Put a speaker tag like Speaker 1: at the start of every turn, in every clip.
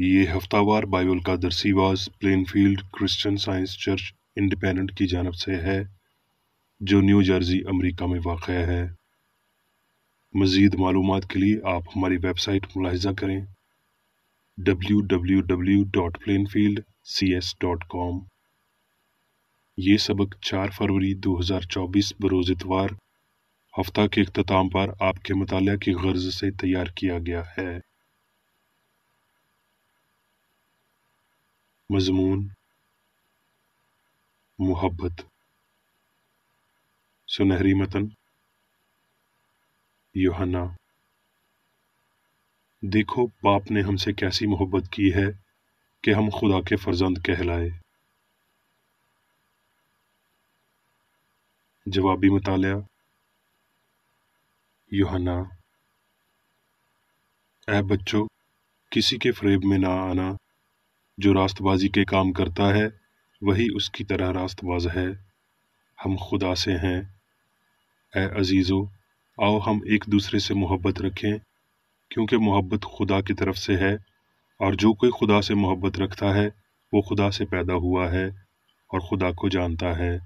Speaker 1: ये हफ्तावार बाइबल का दरसी वाज Plainfield Christian Science church independent की जानब से है, जो न्यू जर्सी अमेरिका में वाक़ है। मज़ीद मालूमात के लिए आप हमारी वेबसाइट मुलाहिज़ा करें www.plainfieldcs.com। ये सबक 4 फरवरी 2024 बरोज़ इतवार हफ्ता के इख्तिताम पर आपके मुतालिया की गर्ज से तैयार किया गया है। मज़मून मोहब्बत। सुनहरी मतन यूहन्ना। देखो बाप ने हमसे कैसी मोहब्बत की है कि हम खुदा के फर्जंद कहलाए। जवाबी मुतालिया। यूहन्ना। ऐ बच्चों, किसी के फरेब में ना आना। जो रास्तबाजी के काम करता है वही उसकी तरह रास्तबाज है। हम खुदा से हैं। ऐ अजीज़ो, आओ हम एक दूसरे से मोहब्बत रखें, क्योंकि मोहब्बत खुदा की तरफ से है, और जो कोई खुदा से मोहब्बत रखता है वो खुदा से पैदा हुआ है और खुदा को जानता है।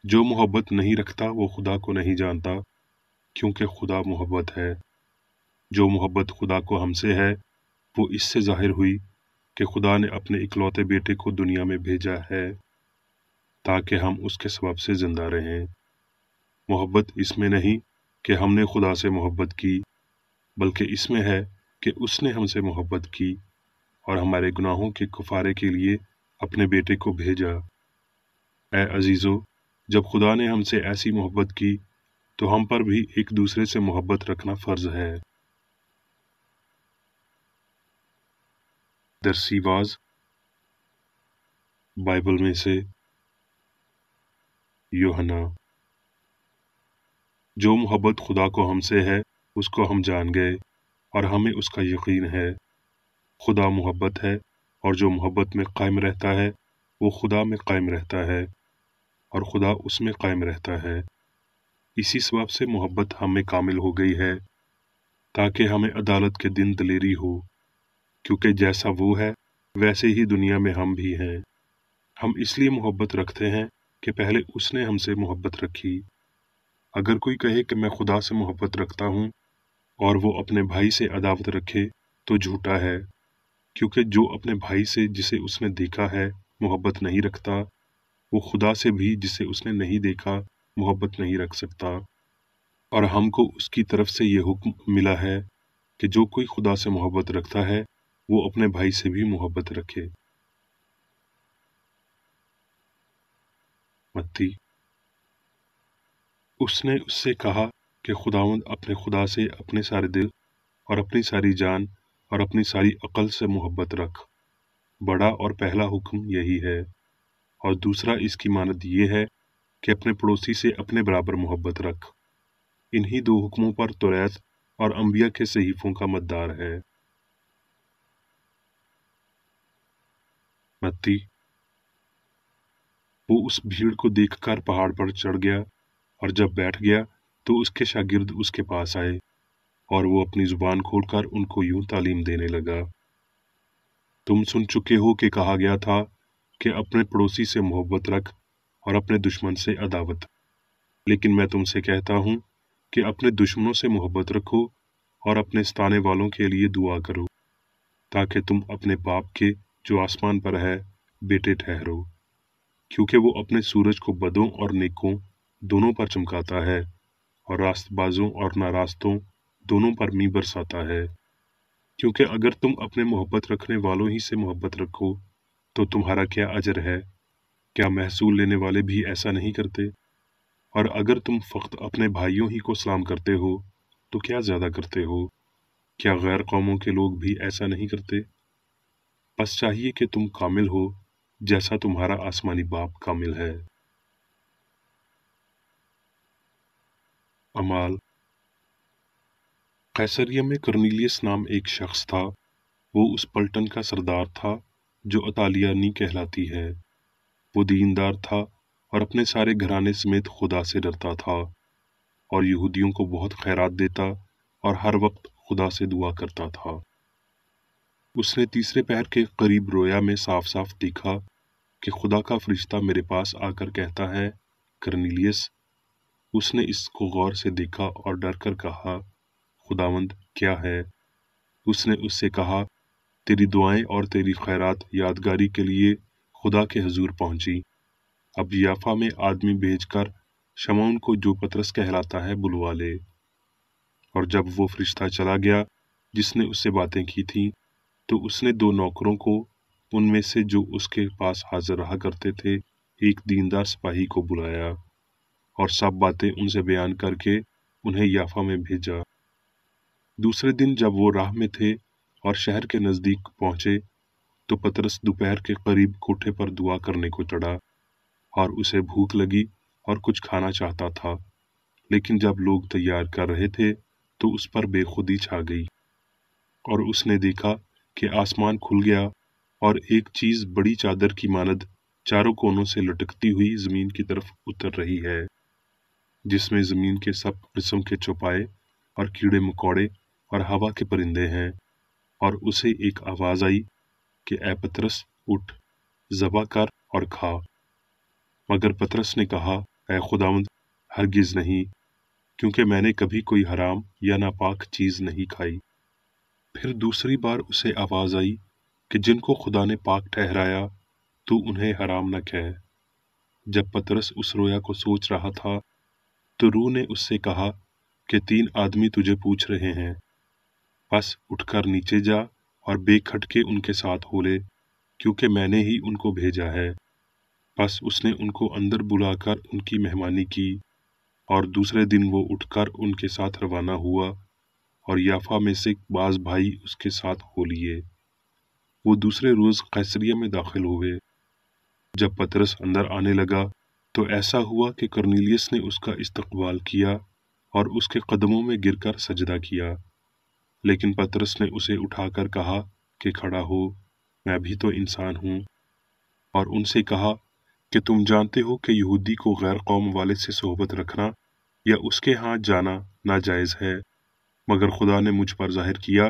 Speaker 1: जो मोहब्बत नहीं रखता वो खुदा को नहीं जानता, क्योंकि खुदा मोहब्बत है। जो मोहब्बत खुदा को हमसे है वो इससे जाहिर हुई कि खुदा ने अपने इकलौते बेटे को दुनिया में भेजा है ताकि हम उसके सबब से जिंदा रहें। मोहब्बत इसमें नहीं कि हमने खुदा से मोहब्बत की, बल्कि इसमें है कि उसने हमसे मोहब्बत की और हमारे गुनाहों के कफारे के लिए अपने बेटे को भेजा। ऐ अजीज़ो, जब खुदा ने हमसे ऐसी मोहब्बत की तो हम पर भी एक दूसरे से मोहब्बत रखना फ़र्ज है। दरसी वाज बाइबल में से यूहन्ना। जो मोहब्बत खुदा को हमसे है उसको हम जान गए और हमें उसका यकीन है। खुदा मोहब्बत है, और जो मोहब्बत में कायम रहता है वो खुदा में कायम रहता है और खुदा उसमें कायम रहता है। इसी सबब से मोहब्बत हमें कामिल हो गई है ताकि हमें अदालत के दिन दलेरी हो, क्योंकि जैसा वो है वैसे ही दुनिया में हम भी हैं। हम इसलिए मोहब्बत रखते हैं कि पहले उसने हमसे मोहब्बत रखी। अगर कोई कहे कि मैं खुदा से मोहब्बत रखता हूँ और वो अपने भाई से अदावत रखे तो झूठा है, क्योंकि जो अपने भाई से जिसे उसने देखा है मोहब्बत नहीं रखता, वो खुदा से भी जिसे उसने नहीं देखा मोहब्बत नहीं रख सकता। और हमको उसकी तरफ से ये हुक्म मिला है कि जो कोई खुदा से मोहब्बत रखता है वो अपने भाई से भी मोहब्बत रखे। मत्ती। उसने उससे कहा कि खुदावंद अपने खुदा से अपने सारे दिल और अपनी सारी जान और अपनी सारी अक्ल से मोहब्बत रख। बड़ा और पहला हुक्म यही है, और दूसरा इसकी मानद ये है कि अपने पड़ोसी से अपने बराबर मोहब्बत रख। इन्हीं दो हुक्मों पर तौरात और अंबिया के सहीफों का मद्दार है। मत्ती। वो उस भीड़ को देखकर पहाड़ पर चढ़ गया, और जब बैठ गया तो उसके शागिर्द उसके पास आए, और वो अपनी जुबान खोलकर उनको यूं तालीम देने लगा। तुम सुन चुके हो कि कहा गया था कि अपने पड़ोसी से मोहब्बत रख और अपने दुश्मन से अदावत। लेकिन मैं तुमसे कहता हूँ कि अपने दुश्मनों से मोहब्बत रखो और अपने सताने वालों के लिए दुआ करो, ताकि तुम अपने बाप के जो आसमान पर है बेटे ठहरो, क्योंकि वो अपने सूरज को बदों और नेकों दोनों पर चमकाता है और रास्तबाजों और नारास्तों दोनों पर मी बरसाता है। क्योंकि अगर तुम अपने मोहब्बत रखने वालों ही से मोहब्बत रखो तो तुम्हारा क्या अजर है? क्या महसूल लेने वाले भी ऐसा नहीं करते? और अगर तुम फक्त अपने भाइयों ही को सलाम करते हो तो क्या ज्यादा करते हो? क्या गैर कौमों के लोग भी ऐसा नहीं करते? बस चाहिए कि तुम कामिल हो जैसा तुम्हारा आसमानी बाप कामिल है। अमाल। कैसरिया में कर्नीलियस नाम एक शख्स था। वो उस पलटन का सरदार था जो अतालियानी कहलाती है। वो दीनदार था और अपने सारे घराने समेत खुदा से डरता था, और यहूदियों को बहुत खैरात देता और हर वक्त खुदा से दुआ करता था। उसने तीसरे पहर के करीब रोया में साफ साफ देखा कि खुदा का फरिश्ता मेरे पास आकर कहता है, करनीलियस। उसने इसको गौर से देखा और डर कर कहा, खुदावंद क्या है? उसने उससे कहा, तेरी दुआएं और तेरी खैरात यादगारी के लिए खुदा के हजूर पहुंची। अब याफा में आदमी भेजकर शमौन को, जो पतरस कहलाता है, बुलवा ले। और जब वो फरिश्ता चला गया जिसने उससे बातें की थीं, तो उसने दो नौकरों को, उनमें से जो उसके पास हाजिर रहा करते थे, एक दीनदार सिपाही को बुलाया और सब बातें उनसे बयान करके उन्हें याफा में भेजा। दूसरे दिन जब वो राह में थे और शहर के नजदीक पहुंचे, तो पतरस दोपहर के करीब कोठे पर दुआ करने को चढ़ा और उसे भूख लगी और कुछ खाना चाहता था। लेकिन जब लोग तैयार कर रहे थे तो उस पर बेखुदी छा गई और उसने देखा कि आसमान खुल गया और एक चीज बड़ी चादर की मानद चारों कोनों से लटकती हुई जमीन की तरफ उतर रही है, जिसमें जमीन के सब किस्म के चौपाए और कीड़े मकोड़े और हवा के परिंदे हैं। और उसे एक आवाज आई कि ए पतरस, उठ, ज़बा कर और खा। मगर पतरस ने कहा, ए खुदावंद, हरगिज नहीं, क्योंकि मैंने कभी कोई हराम या नापाक चीज नहीं खाई। फिर दूसरी बार उसे आवाज आई कि जिनको खुदा ने पाक ठहराया तू उन्हें हराम न कह। जब पतरस उस रोया को सोच रहा था, तो रूह ने उससे कहा कि 3 आदमी तुझे पूछ रहे हैं। बस उठकर नीचे जा और बेखटके उनके साथ हो ले, क्योंकि मैंने ही उनको भेजा है। बस उसने उनको अंदर बुलाकर उनकी मेहमानी की और दूसरे दिन वो उठकर उनके साथ रवाना हुआ और याफा में से बाज भाई उसके साथ हो लिए। वो दूसरे रोज कैसरिया में दाखिल हुए। जब पतरस अंदर आने लगा तो ऐसा हुआ कि करनीलियस ने उसका इस्तकबाल किया और उसके कदमों में गिरकर सजदा किया। लेकिन पतरस ने उसे उठाकर कहा कि खड़ा हो, मैं भी तो इंसान हूँ। और उनसे कहा कि तुम जानते हो कि यहूदी को गैर कौम वाले से सोहबत रखना या उसके हाथ जाना नाजायज है, मगर खुदा ने मुझ पर जाहिर किया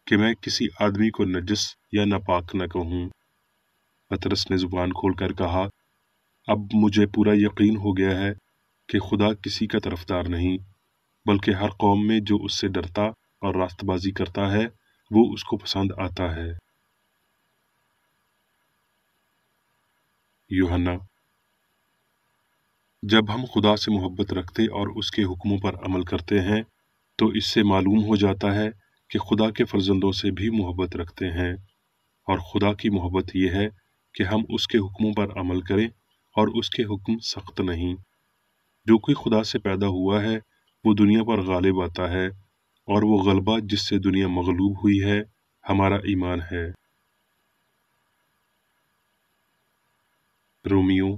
Speaker 1: कि मैं किसी आदमी को नजस या नापाक न कहूँ। पतरस ने जुबान खोलकर कहा, अब मुझे पूरा यकीन हो गया है कि खुदा किसी का तरफदार नहीं, बल्कि हर कौम में जो उससे डरता और रास्तबाजी करता है वो उसको पसंद आता है। यूहन्ना। जब हम खुदा से मोहब्बत रखते और उसके हुक्मों पर अमल करते हैं, तो इससे मालूम हो जाता है कि खुदा के फर्जंदों से भी मोहब्बत रखते हैं। और खुदा की मोहब्बत ये है कि हम उसके हुक्मों पर अमल करें, और उसके हुक्म सख्त नहीं। जो कोई खुदा से पैदा हुआ है वो दुनिया पर गालिब आता है, और वो गलबा जिससे दुनिया मगलूब हुई है हमारा ईमान है। रोमियो।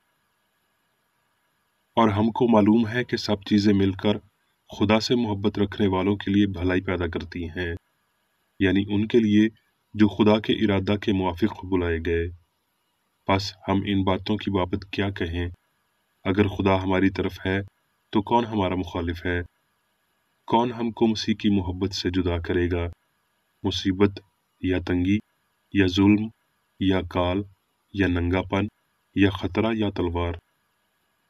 Speaker 1: और हमको मालूम है कि सब चीज़ें मिलकर खुदा से मोहब्बत रखने वालों के लिए भलाई पैदा करती हैं, यानी उनके लिए जो खुदा के इरादा के मुआफिक बुलाए गए। बस हम इन बातों की बाबत क्या कहें? अगर खुदा हमारी तरफ है तो कौन हमारा मुखालिफ है? कौन हमको मसीह की मोहब्बत से जुदा करेगा? मुसीबत या तंगी या जुल्म या काल या नंगापन या खतरा या तलवार?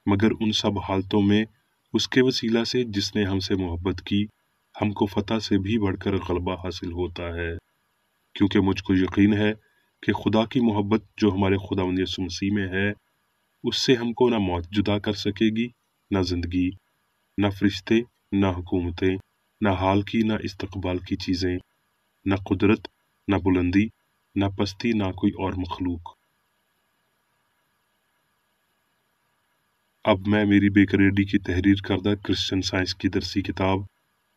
Speaker 1: मगर उन सब हालतों में उसके वसीला से जिसने हमसे मोहब्बत की, हमको फतह से भी बढ़कर गलबा हासिल होता है। क्योंकि मुझको यकीन है कि खुदा की मोहब्बत जो हमारे खुदावंद यीशु मसीह में है, उससे हमको ना मौत जुदा कर सकेगी, ना जिंदगी, ना फरिश्ते, ना हुकूमतें, ना हाल की ना इस्तकबाल की चीज़ें, ना कुदरत, ना बुलंदी, ना पस्ती, ना कोई और मखलूक। अब मैं मेरी बेकरेडी की तहरीर करदा क्रिश्चियन साइंस की दरसी किताब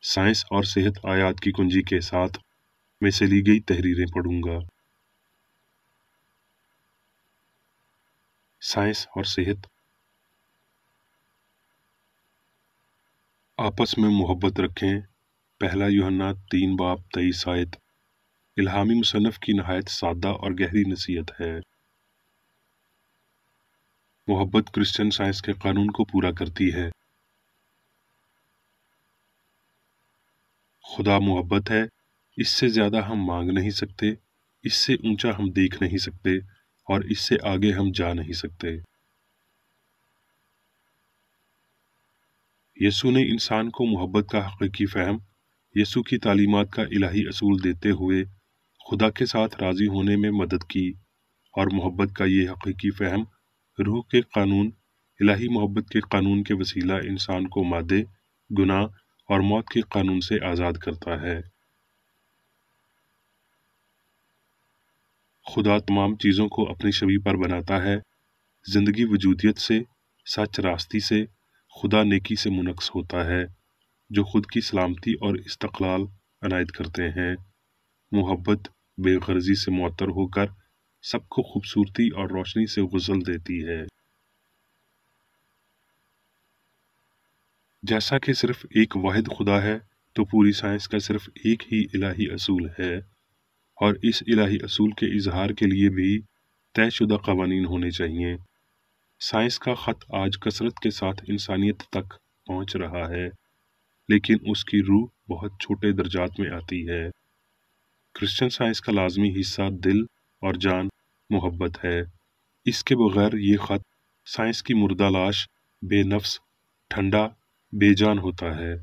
Speaker 1: साइंस और सेहत आयात की कुंजी के साथ में से ली गई तहरीरें पढ़ूंगा। साइंस और सेहत। आपस में मोहब्बत रखें। पहला यूहन्ना 3 बाब 23 आयत इल्हामी मुसन्नफ की नहायत सादा और गहरी नसीहत है। मोहब्बत क्रिश्चियन साइंस के कानून को पूरा करती है। खुदा मोहब्बत है, इससे ज्यादा हम मांग नहीं सकते اس سے اونچا ہم دیکھ نہیں سکتے اور اس سے آگے ہم جا نہیں سکتے۔ یسوع نے انسان کو محبت کا حقیقی فہم، یسوع کی تعلیمات کا الہی اصول دیتے ہوئے خدا کے ساتھ راضی ہونے میں مدد کی، اور محبت کا یہ حقیقی فہم روح کے قانون، الہی محبت کے قانون کے وسیلہ انسان کو مادے، گناہ اور موت کے قانون سے آزاد کرتا ہے۔ خدا تمام چیزوں کو اپنی شبیہ پر بناتا ہے، زندگی وجودیت سے، سچ راستی سے، خدا نیکی سے منعکس ہوتا ہے، جو خود کی سلامتی اور استقلال عنایت کرتے ہیں۔ محبت بے غرضی سے معطر ہو کر سب کو خوبصورتی اور روشنی سے غسل دیتی ہے۔ جیسا کہ صرف ایک واحد خدا ہے، تو پوری سائنس کا صرف ایک ہی الہی اصول ہے، اور اس الہی اصول کے اظہار کے لیے بھی طے شدہ قوانین ہونے چاہیے۔ سائنس کا خط آج کثرت کے ساتھ انسانیت تک پہنچ رہا ہے، لیکن اس کی روح بہت چھوٹے درجات میں آتی ہے۔ کرسچن سائنس کا لازمی حصہ دل اور جان محبت ہے۔ اس کے بغیر یہ خط سائنس کی مردہ لاش، بے نفس، ٹھنڈا، بے جان ہوتا ہے۔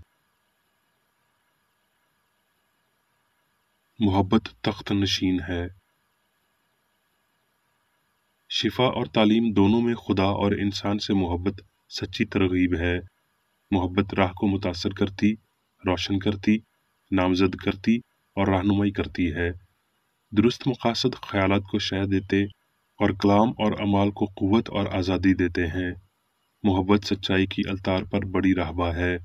Speaker 1: محبت تخت نشین ہے۔ شفا اور تعلیم دونوں میں خدا اور انسان سے محبت سچی ترغیب ہے۔ محبت راہ کو متاثر کرتی، روشن کرتی، نامزد کرتی اور رہنمائی کرتی ہے۔ درست مقاصد خیالات کو شہ دیتے اور کلام اور اعمال کو قوت اور آزادی دیتے ہیں۔ محبت سچائی کی التار پر بڑی راہبہ ہے۔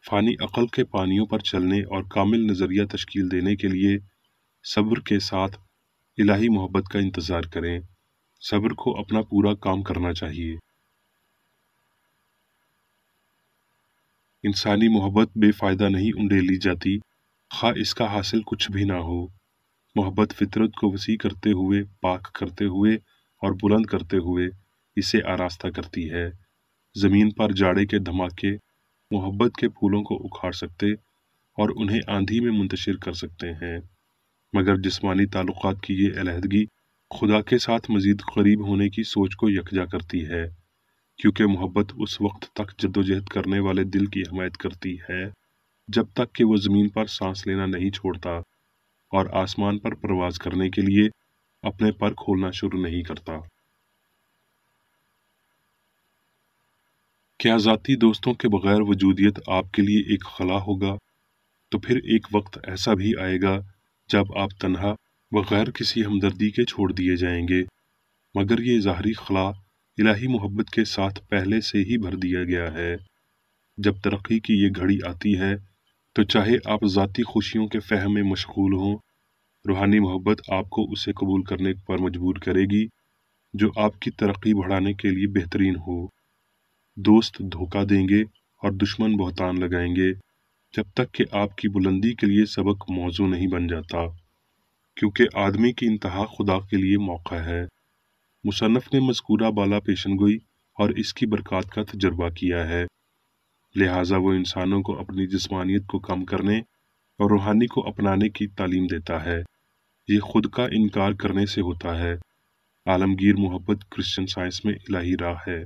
Speaker 1: فانی عقل کے پانیوں پر چلنے اور کامل نظریہ تشکیل دینے کے لیے صبر کے ساتھ الہی محبت کا انتظار کریں۔ صبر کو اپنا پورا کام کرنا چاہیے۔ انسانی محبت بے فائدہ نہیں انڈیلی جاتی، خواہ اس کا حاصل کچھ بھی نہ ہو۔ محبت فطرت کو وسیع کرتے ہوئے، پاک کرتے ہوئے اور بلند کرتے ہوئے اسے آراستہ کرتی ہے۔ زمین پر جاڑے کے دھماکے محبت کے پھولوں کو اکھاڑ سکتے اور انہیں آندھی میں منتشر کر سکتے ہیں، مگر جسمانی تعلقات کی یہ علیحدگی خدا کے ساتھ مزید قریب ہونے کی سوچ کو یکجا کرتی ہے، کیونکہ محبت اس وقت تک جدوجہد کرنے والے دل کی حمایت کرتی ہے جب تک کہ وہ زمین پر سانس لینا نہیں چھوڑتا اور آسمان پر پرواز کرنے کے لیے اپنے پر کھولنا شروع نہیں کرتا۔ کیا ذاتی دوستوں کے بغیر وجودیت آپ کے لیے ایک خلا ہوگا؟ تو پھر ایک وقت ایسا بھی آئے گا جب آپ تنہا، بغیر کسی ہمدردی کے چھوڑ دیے جائیں گے، مگر یہ ظاہری خلا الہی محبت کے ساتھ پہلے سے ہی بھر دیا گیا ہے۔ جب ترقی کی یہ گھڑی آتی ہے تو چاہے آپ ذاتی خوشیوں کے فہم میں مشغول ہوں، روحانی محبت آپ کو اسے قبول کرنے پر مجبور کرے گی جو آپ کی ترقی بڑھانے کے لیے بہترین ہو۔ دوست دھوکہ دیں گے اور دشمن بہتان لگائیں گے جب تک کہ آپ کی بلندی کے لیے سبق موضوع نہیں بن جاتا، کیونکہ آدمی کی انتہا خدا کے لیے موقع ہے۔ مصنف نے مذکورہ بالا پیشن گوئی اور اس کی برکات کا تجربہ کیا ہے، لہٰذا وہ انسانوں کو اپنی جسمانیت کو کم کرنے اور روحانی کو اپنانے کی تعلیم دیتا ہے۔ یہ خود کا انکار کرنے سے ہوتا ہے۔ عالمگیر محبت کرسچن سائنس میں الہی راہ ہے۔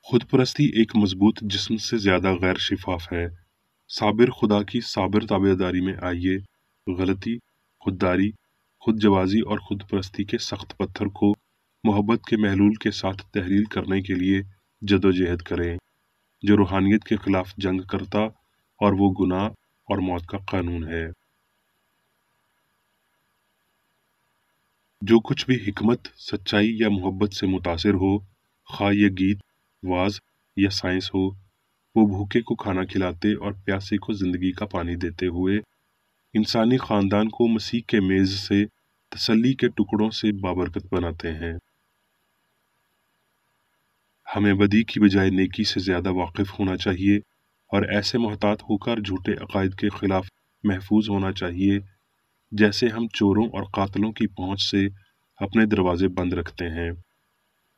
Speaker 1: خود پرستی ایک مضبوط جسم سے زیادہ غیر شفاف ہے۔ صابر خدا کی صابر تابعداری میں آئیے۔ غلطی، خودداری، خود جوازی اور خود پرستی کے سخت پتھر کو محبت کے محلول کے ساتھ تحلیل کرنے کے لیے جدوجہد کریں، جو روحانیت کے خلاف جنگ کرتا اور وہ گناہ اور موت کا قانون ہے۔ جو کچھ بھی حکمت، سچائی یا محبت سے متاثر ہو، خواہ یہ گیت، واز یا سائنس ہو، وہ بھوکے کو کھانا کھلاتے اور پیاسے کو زندگی کا پانی دیتے ہوئے انسانی خاندان کو مسیح کے میز سے تسلی کے ٹکڑوں سے بابرکت بناتے ہیں۔ ہمیں بدی کی بجائے نیکی سے زیادہ واقف ہونا چاہیے اور ایسے محتاط ہو کر جھوٹے عقائد کے خلاف محفوظ ہونا چاہیے جیسے ہم چوروں اور قاتلوں کی پہنچ سے اپنے دروازے بند رکھتے ہیں۔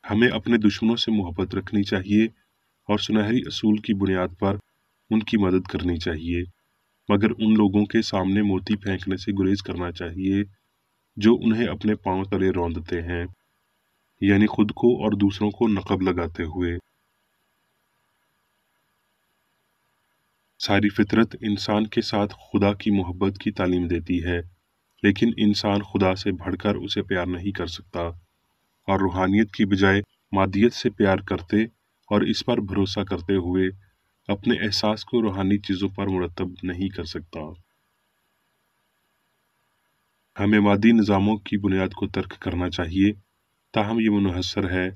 Speaker 1: ہمیں اپنے دشمنوں سے محبت رکھنی چاہیے اور سنہری اصول کی بنیاد پر ان کی مدد کرنی چاہیے، मगर उन लोगों के सामने मोती फेंकने से गुरेज करना चाहिए जो उन्हें अपने पांव तले रौंदते हैं, यानी खुद को और दूसरों को नकब लगाते हुए। सारी फितरत इंसान के साथ खुदा की मोहब्बत की तालीम देती है, लेकिन इंसान खुदा से बढ़कर उसे प्यार नहीं कर सकता और रूहानियत की बजाय मादियत से प्यार करते और इस पर भरोसा करते हुए अपने एहसास को रूहानी चीज़ों पर मुरतब नहीं कर सकता। हमें मादी निज़ामों की बुनियाद को तर्क करना चाहिए, ताहम ये मुनहसर है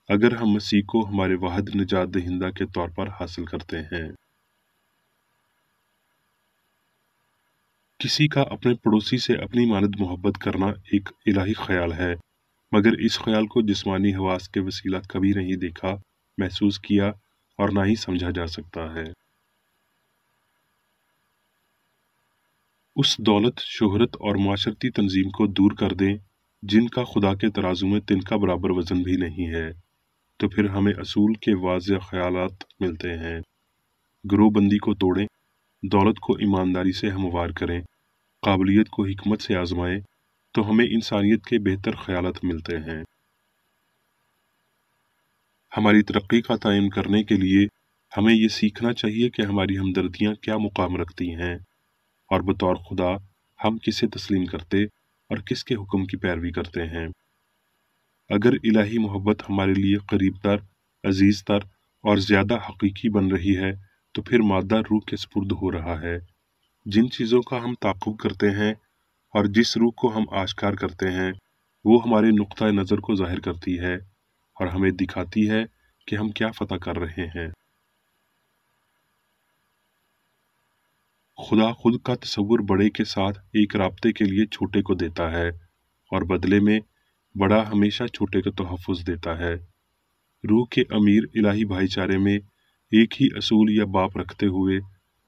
Speaker 1: अगर हम मसीह को हमारे वाहिद निजात दहिंदा के तौर पर हासिल करते हैं। किसी का अपने पड़ोसी से अपनी मानद मोहब्बत करना एक इलाही ख्याल है, मगर इस ख्याल को जिस्मानी हवास के वसीला कभी नहीं देखा, महसूस किया और ना ही समझा जा सकता है। उस दौलत, शोहरत और माशरती तंजीम को दूर कर दें जिनका खुदा के तराजू में तिनका बराबर वजन भी नहीं है, तो फिर हमें असूल के वाज़ेह ख्यालात मिलते हैं। गिरोहबंदी को तोड़ें, दौलत को ईमानदारी से हमवार करें, काबिलियत को हिकमत से आजमाएं, तो हमें इंसानियत के बेहतर ख्यालात मिलते हैं। हमारी तरक्की का तयन करने के लिए हमें ये सीखना चाहिए कि हमारी हमदर्दियाँ क्या मुकाम रखती हैं और बतौर खुदा हम किसे तस्लीम करते और किसके हुक्म की पैरवी करते हैं। अगर इलाही मोहब्बत हमारे लिए करीब तर, अजीज तर और ज़्यादा हकीकी बन रही है, तो फिर मादा रूह के सपुर्द हो रहा है। जिन चीज़ों का हम ताक़ुब करते हैं और जिस रूह को हम आश्कार करते हैं, वो हमारे नुक्ता नज़र को ज़ाहिर करती है और हमें दिखाती है कि हम क्या फ़तह कर रहे हैं। खुदा खुद का तसव्वुर बड़े के साथ एक राब्ते के लिए छोटे को देता है और बदले में बड़ा हमेशा छोटे को तहफ़्फ़ुज़ देता है। रूह के अमीर इलाही भाईचारे में एक ही असूल या बाप रखते हुए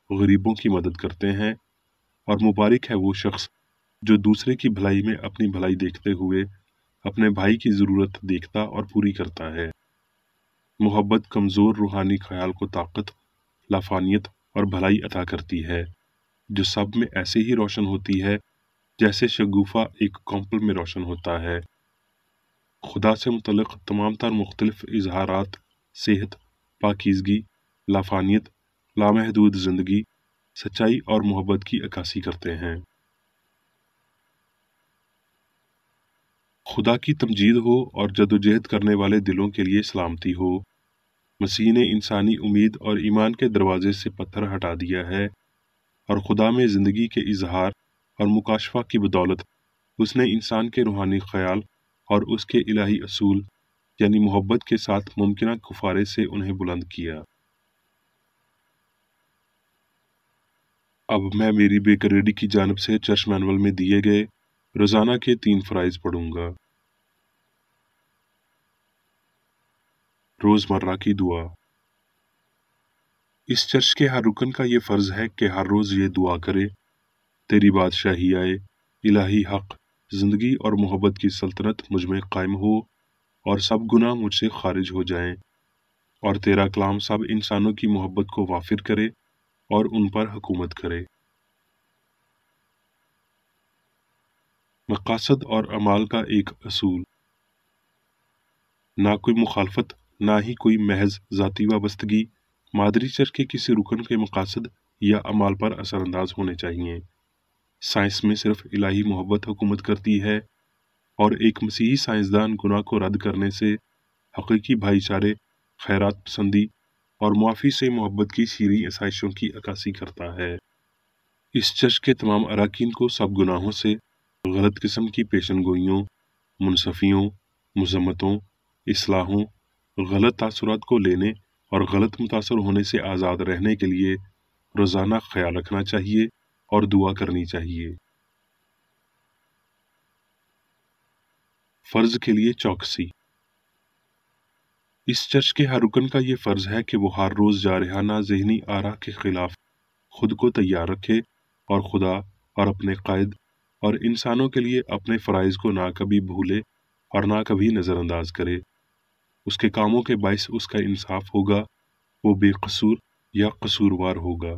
Speaker 1: गरीबों की मदद करते हैं, और मुबारक है वो शख्स जो दूसरे की भलाई में अपनी भलाई देखते हुए अपने भाई की ज़रूरत देखता और पूरी करता है। मोहब्बत कमज़ोर रूहानी ख्याल को ताकत, लाफानियत और भलाई अता करती है, जो सब में ऐसे ही रोशन होती है जैसे शगुफा एक कॉम्पल में रोशन होता है। खुदा से मुतल्लिक़ तमाम तर मुख्तलिफ इजहारात सेहत, पाकीज़गी, लाफानियत, लामहदूद ज़िंदगी, सच्चाई और मोहब्बत की अक्कासी करते हैं। खुदा की तमजीद हो और जदोजहद करने वाले दिलों के लिए सलामती हो। मसीह ने इंसानी उम्मीद और ईमान के दरवाजे से पत्थर हटा दिया है और खुदा में ज़िंदगी के इजहार और मुकाशफा की बदौलत उसने इंसान के रूहानी ख्याल और उसके इलाही असूल यानी मोहब्बत के साथ मुमकिन कुफारे से उन्हें बुलंद किया। अब मैं मेरी बेकरेडी की जानिब से चर्च मैनुअल में दिए गए रोज़ाना के 3 फ़राइज़ पढ़ूंगा। रोज़मर्रा की दुआ। इस चर्च के हर रुकन का ये फ़र्ज़ है कि हर रोज़ ये दुआ करे, तेरी बादशाही आए, इलाही हक़, ज़िंदगी और मोहब्बत की सल्तनत मुझ में कायम हो और सब गुनाह मुझसे खारिज हो जाएं, और तेरा कलाम सब इंसानों की मोहब्बत को वाफिर करे और उन पर हुकूमत करे। मकासद और अमाल का एक असूल। ना कोई मुखालफत, ना ही कोई महज ज़ाती वाबस्तगी मादरी चर्च के किसी रुकन के मकासद या अमाल पर असरअंदाज होने चाहिए। साइंस में सिर्फ इलाही मोहब्बत हुकूमत करती है, और एक मसीही साइंसदान गुनाह को रद्द करने से, हकीकी भाईचारे, खैरात पसंदी और मुआफ़ी से मोहब्बत की सीरी आसाइशों की अक्कासी करता है। इस चर्च के तमाम अराकीन को सब गुनाहों से, गलत किस्म की पेशनगोइयों, मुनसफियों, मजम्मतों, इस्लाहों, गलत तासुरात को लेने और गलत मुतासर होने से आज़ाद रहने के लिए रोज़ाना ख्याल रखना चाहिए और दुआ करनी चाहिए। फ़र्ज के लिए चौकसी। इस चर्च के हर रुकन का ये फ़र्ज है कि वो हर रोज़ जारहाना ज़हनी आरा के खिलाफ खुद को तैयार रखे और खुदा और अपने कायद और इंसानों के लिए अपने फ़राइज़ को ना कभी भूले और ना कभी नज़रअंदाज करे। उसके कामों के बाइस उसका इंसाफ होगा, वो बेकसूर या कसूरवार होगा।